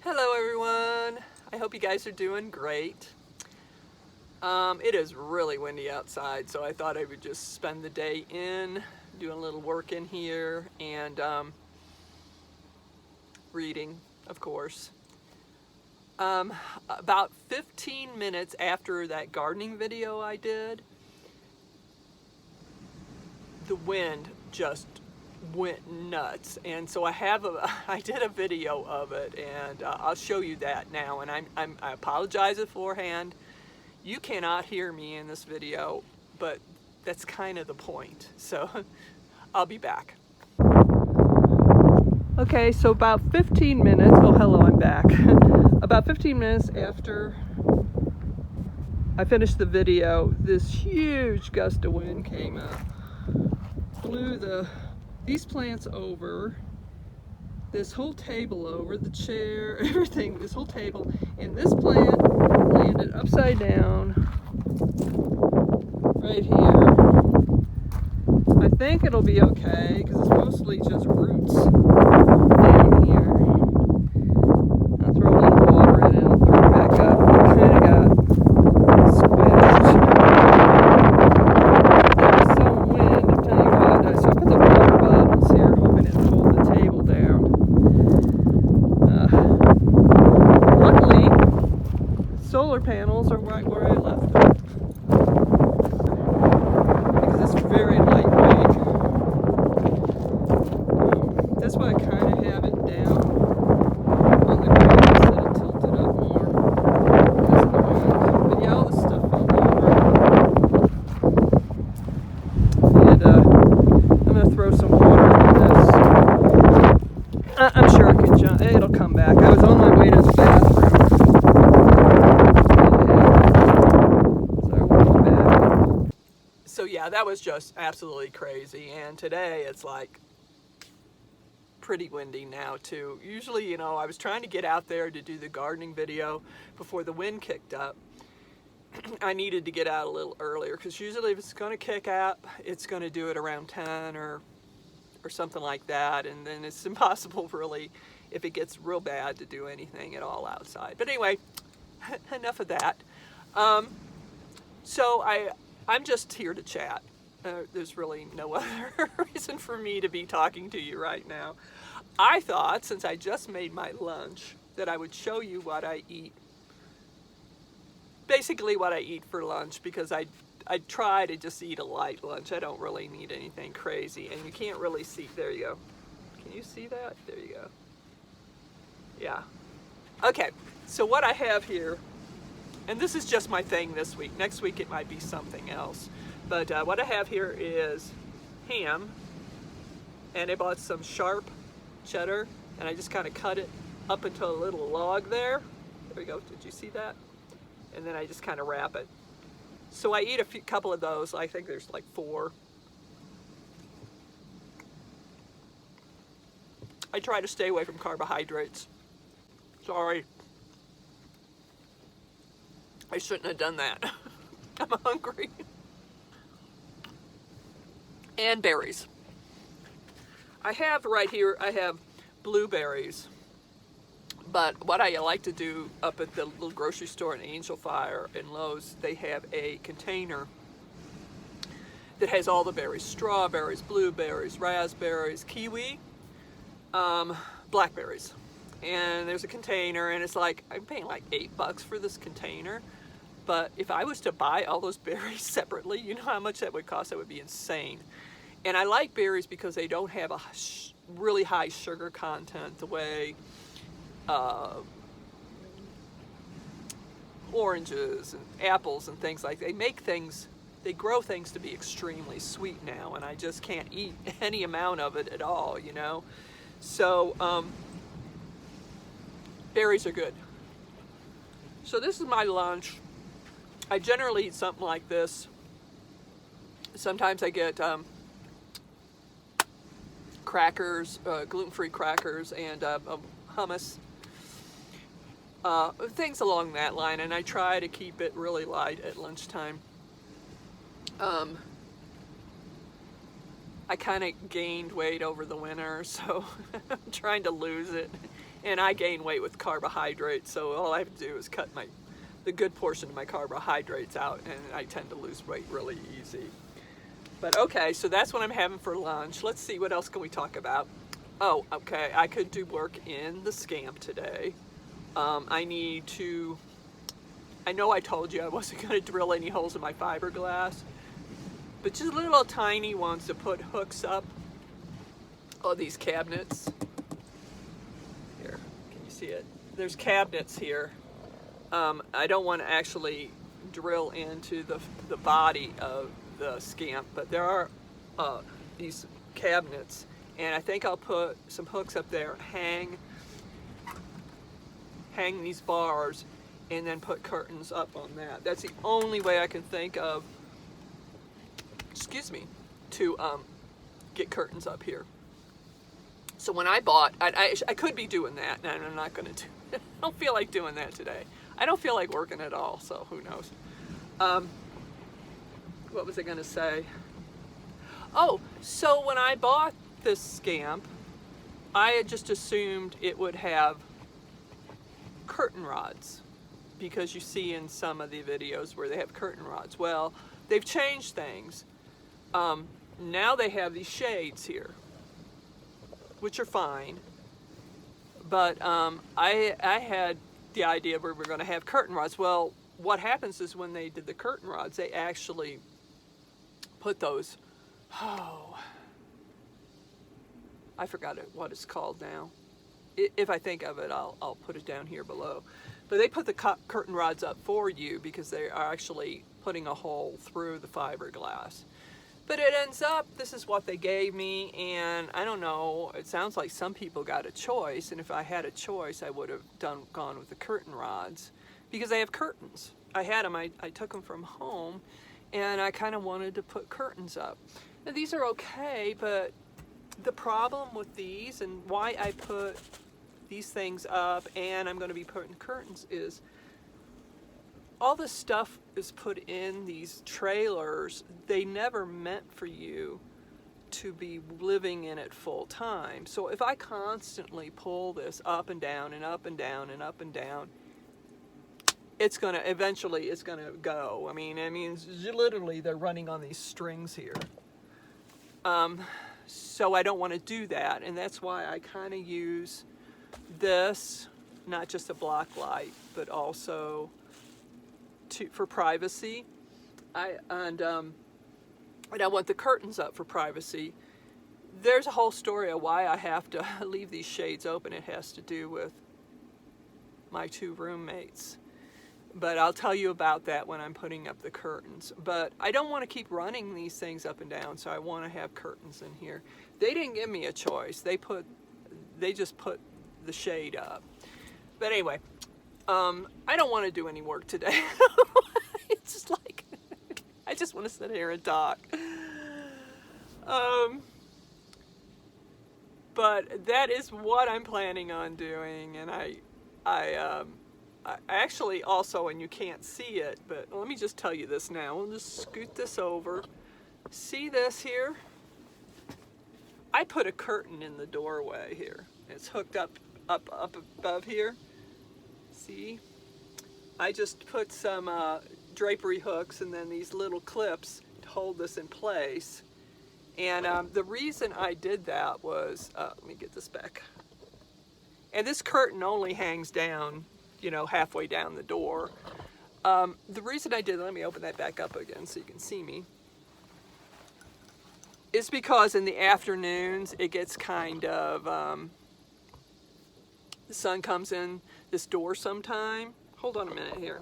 Hello everyone, I hope you guys are doing great. It is really windy outside, so I thought I would just spend the day in, doing a little work in here, and reading, of course. About 15 minutes after that gardening video I did, the wind just went nuts, and so I did a video of it, and I'll show you that now. And I apologize beforehand. You cannot hear me in this video, but that's kind of the point. So I'll be back. Okay, so about 15 minutes. Oh, hello, I'm back. About 15 minutes after I finished the video, this huge gust of wind came up, blew these plants over, this whole table over, the chair, everything, this whole table, and this plant landed upside down right here. I think it'll be okay because it's mostly just roots down here. I'll throw a little water in it, I'll throw it back up. It kind of got squished. There was some wind, I'm telling you what. So I put the water bottles here, hoping it'd hold the table down. Luckily, solar panels are right where I left them. Because it's very lightweight. That's why I kind of have it down on the ground instead of tilted up more because of the wind. But yeah, all this stuff fell over. And I'm going to throw some water in this. I'm sure I can jump. It'll come back. I was on my way to the bathroom. So I walked back. So yeah, that was just absolutely crazy. And today it's like pretty windy now too. Usually, I was trying to get out there to do the gardening video before the wind kicked up. I needed to get out a little earlier because usually if it's going to kick up, it's going to do it around 10 or something like that, and then it's impossible really, if it gets real bad, to do anything at all outside. But anyway, enough of that. So I'm just here to chat. There's really no other reason for me to be talking to you right now. I thought, since I just made my lunch, that I would show you what I eat. Basically what I eat for lunch, because I try to just eat a light lunch. I don't really need anything crazy. And you can't really see. There you go. Can you see that? There you go. Yeah. Okay, so what I have here, and this is just my thing this week. Next week it might be something else. But what I have here is ham, and I bought some sharp cheddar, and I just kind of cut it up into a little log there. There we go. Did you see that? And then I just kind of wrap it. So I eat a couple of those. I think there's like 4. I try to stay away from carbohydrates. Sorry. I shouldn't have done that. I'm hungry. And berries. I have right here, I have blueberries. But what I like to do up at the little grocery store in Angel Fire and Lowe's, they have a container that has all the berries. Strawberries, blueberries, raspberries, kiwi, blackberries. And there's a container, and it's like, I'm paying like $8 for this container. But if I was to buy all those berries separately, you know how much that would cost? That would be insane. And I like berries because they don't have a really high sugar content the way oranges and apples and things like that. They grow things to be extremely sweet now, and I just can't eat any amount of it at all, So berries are good. So this is my lunch. I generally eat something like this. Sometimes I get crackers, gluten-free crackers, and hummus, things along that line, and I try to keep it really light at lunchtime. I kind of gained weight over the winter, so I'm trying to lose it And I gain weight with carbohydrates, so all I have to do is cut the good portion of my carbohydrates out, and I tend to lose weight really easy. But okay, so that's what I'm having for lunch. Let's see, what else can we talk about? Oh, okay, I could do work in the Scamp today. I know I told you I wasn't going to drill any holes in my fiberglass, but just little tiny ones to put hooks up on these cabinets. Here, can you see it? There's cabinets here. I don't want to actually drill into the body of the Scamp, but there are these cabinets, and I think I'll put some hooks up there, hang these bars, and then put curtains up on that. That's the only way I can think of, excuse me, to get curtains up here. So when I bought, I could be doing that, and I'm not going to do it. I don't feel like doing that today. I don't feel like working at all, so who knows. What was I going to say? Oh, so when I bought this Scamp, I had just assumed it would have curtain rods, because you see in some of the videos where they have curtain rods. Well, they've changed things. Now they have these shades here, which are fine. But I had the idea where we're going to have curtain rods. Well, what happens is when they did the curtain rods, they actually put those, oh, I forgot what it's called now. If I think of it, I'll put it down here below. But they put the curtain rods up for you because they are actually putting a hole through the fiberglass. But it ends up, this is what they gave me, and I don't know, it sounds like some people got a choice, and if I had a choice, I would have gone with the curtain rods, because they have curtains. I had them, I took them from home, and I kind of wanted to put curtains up. Now these are okay, but the problem with these, and why I put these things up, and I'm going to be putting curtains, is all this stuff is put in these trailers. They never meant for you to be living in it full time. So if I constantly pull this up and down and up and down and up and down, it's gonna eventually go. I mean literally they're running on these strings here. So I don't want to do that, and that's why I kind of use this, not just a block light, but also for privacy. And I want the curtains up for privacy. There's a whole story of why I have to leave these shades open. It has to do with my two roommates. But I'll tell you about that when I'm putting up the curtains. But I don't want to keep running these things up and down, so I want to have curtains in here. They didn't give me a choice. They just put the shade up. But anyway, I don't want to do any work today. It's just like, I just want to sit here and talk. But that is what I'm planning on doing, and I actually also, and you can't see it, but let me just tell you this now. We'll just scoot this over. See this here? I put a curtain in the doorway here. It's hooked up above here. See? I just put some drapery hooks and then these little clips to hold this in place. And the reason I did that was, let me get this back. And this curtain only hangs down, halfway down the door. The reason I did, let me open that back up again so you can see me, is because in the afternoons it gets kind of, the sun comes in this door sometime. Hold on a minute here.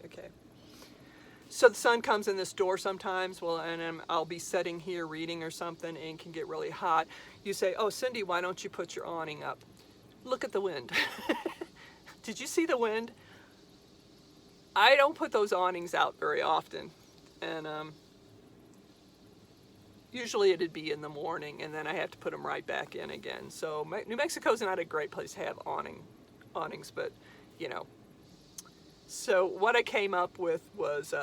Okay. So the sun comes in this door sometimes, and I'll be sitting here reading or something, and it can get really hot. You say, oh, Cindy, why don't you put your awning up? Look at the wind. Did you see the wind? I don't put those awnings out very often, and usually it'd be in the morning, and then I have to put them right back in again. So New Mexico's not a great place to have awnings, but So what I came up with was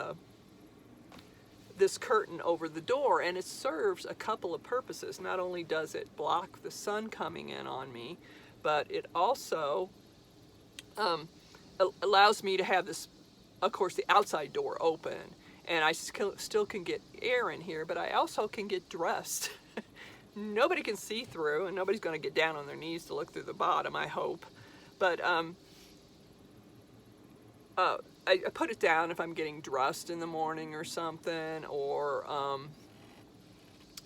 this curtain over the door, and it serves a couple of purposes. Not only does it block the sun coming in on me, but it also allows me to have this, of course, the outside door open, and I still can get air in here, but I also can get dressed. Nobody can see through, and nobody's going to get down on their knees to look through the bottom, I hope. But I put it down if I'm getting dressed in the morning or something, or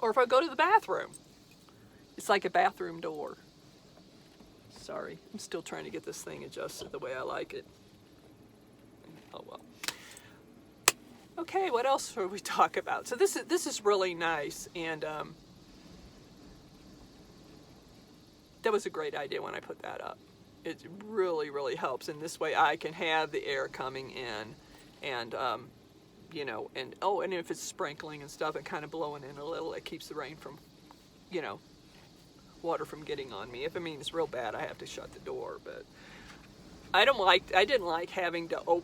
if I go to the bathroom. It's like a bathroom door. Sorry, I'm still trying to get this thing adjusted the way I like it. Oh well. Okay, what else should we talk about? So this is really nice, and that was a great idea when I put that up. It really, really helps, and this way I can have the air coming in, and you know, and and if it's sprinkling and stuff and kind of blowing in a little, it keeps the rain from, you know, water from getting on me. If I mean it's real bad, I have to shut the door. But I didn't like having to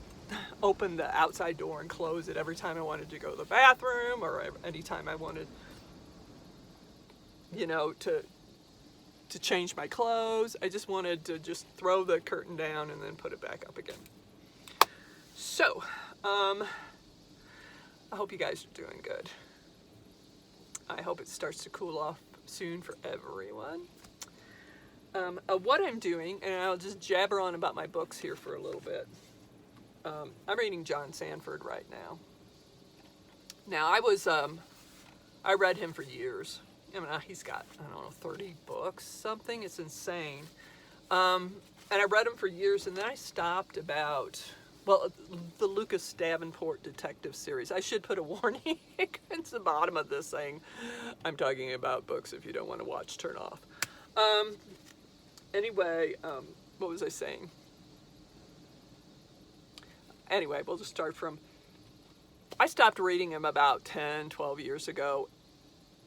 open the outside door and close it every time I wanted to go to the bathroom, or anytime I wanted, you know, to change my clothes. I just wanted to just throw the curtain down and then put it back up again. So, I hope you guys are doing good. I hope it starts to cool off soon for everyone. What I'm doing, and I'll just jabber on about my books here for a little bit. I'm reading John Sanford right now. Now, I read him for years. I mean, he's got, I don't know, 30 books, something. It's insane. And I read them for years, and then I stopped about, well, the Lucas Davenport detective series. I should put a warning against the bottom of this saying I'm talking about books. If you don't want to watch, turn off. Anyway, what was I saying? Anyway, we'll just start from, I stopped reading him about 10, 12 years ago,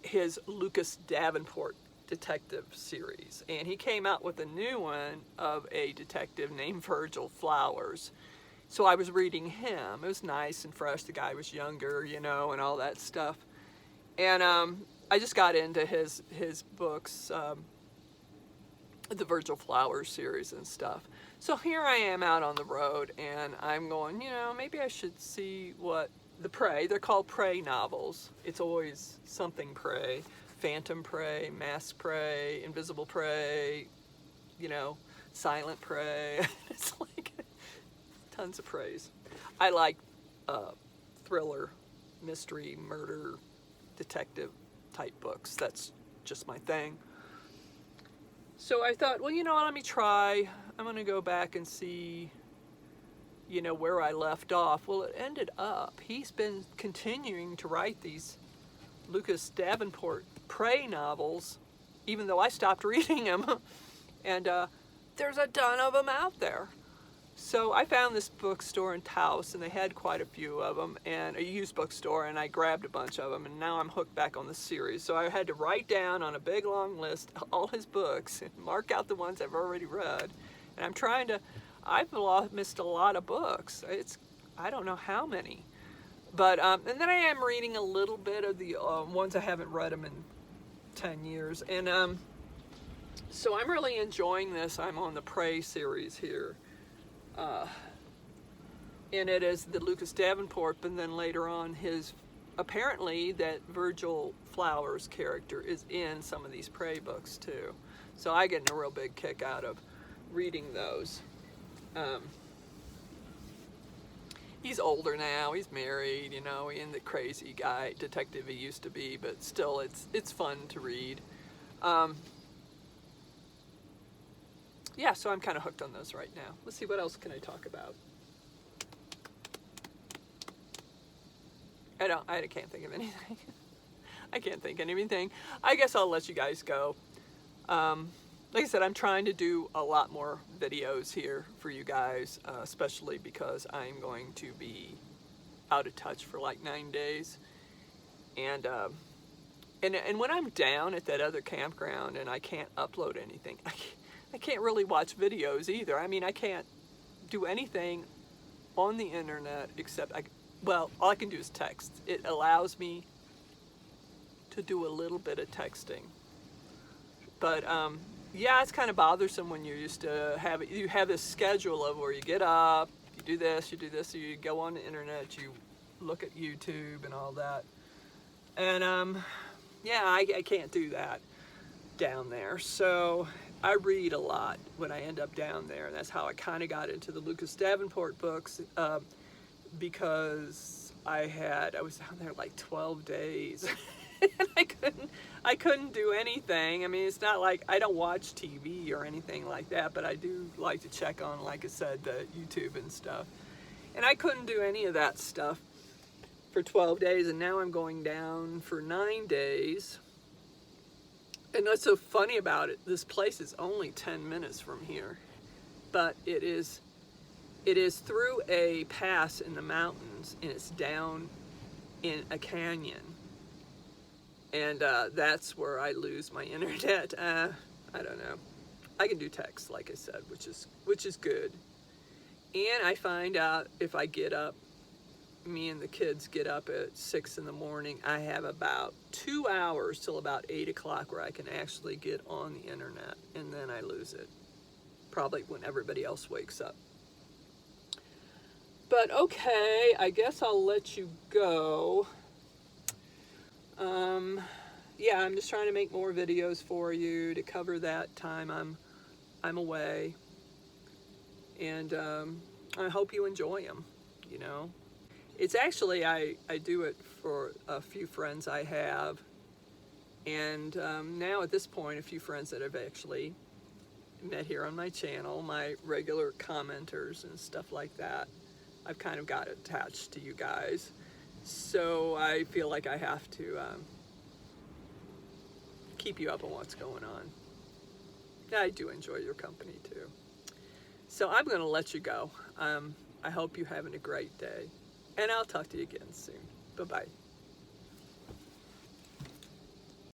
his Lucas Davenport detective series, and he came out with a new one of a detective named Virgil Flowers. So I was reading him. It was nice and fresh. The guy was younger, you know, and all that stuff. And I just got into his books, the Virgil Flowers series and stuff. So here I am out on the road, and I'm going, you know, maybe I should see what the prey, they're called prey novels. It's always something prey, phantom prey, mass prey, invisible prey, you know, silent prey. It's like tons of praise. I like thriller, mystery, murder, detective type books. That's just my thing. So I thought, well, you know what, let me try. I'm going to go back and see, you know, where I left off. Well, it ended up, he's been continuing to write these Lucas Davenport prey novels, even though I stopped reading them. And there's a ton of them out there. So I found this bookstore in Taos, and they had quite a few of them, and a used bookstore, and I grabbed a bunch of them, and now I'm hooked back on the series. So I had to write down on a big long list all his books and mark out the ones I've already read. And I'm trying to, I've missed a lot of books. I don't know how many. But, and then I am reading a little bit of the ones I haven't read them in 10 years. And so I'm really enjoying this. I'm on the Prey series here. And it is the Lucas Davenport, but then later on apparently that Virgil Flowers character is in some of these Prey books too. So I get a real big kick out of reading those. He's older now, he's married, you know, he ain't the crazy guy, detective he used to be, but still it's fun to read. Yeah, so I'm kind of hooked on those right now. Let's see, what else can I talk about? I can't think of anything. I can't think of anything. I guess I'll let you guys go. Like I said, I'm trying to do a lot more videos here for you guys, especially because I'm going to be out of touch for like 9 days. And when I'm down at that other campground and I can't upload anything, I can't really watch videos either. I mean, I can't do anything on the internet except, well, all I can do is text. It allows me to do a little bit of texting. But yeah, it's kind of bothersome when you're used to you have this schedule of where you get up, you do this, you go on the internet, you look at YouTube and all that. And yeah, I can't do that down there. So I read a lot when I end up down there, and that's how I kind of got into the Lucas Davenport books, because I was down there like 12 days. And I couldn't do anything. I mean, it's not like I don't watch TV or anything like that, but I do like to check on, like I said, the YouTube and stuff. And I couldn't do any of that stuff for 12 days, and now I'm going down for 9 days. And what's so funny about it, this place is only 10 minutes from here, but it is through a pass in the mountains, and it's down in a canyon. And that's where I lose my internet. I don't know. I can do text, like I said, which is good. And I find out if I get up, me and the kids get up at 6 in the morning, I have about 2 hours till about 8 o'clock where I can actually get on the internet, and then I lose it. Probably when everybody else wakes up. But okay, I guess I'll let you go. Yeah, I'm just trying to make more videos for you to cover that time I'm away. And I hope you enjoy them, you know. It's actually, I do it for a few friends I have, and now at this point, a few friends that I've actually met here on my channel, my regular commenters and stuff like that. I've kind of got attached to you guys, so I feel like I have to keep you up on what's going on. I do enjoy your company too. So I'm going to let you go. I hope you're having a great day. And I'll talk to you again soon. Bye-bye.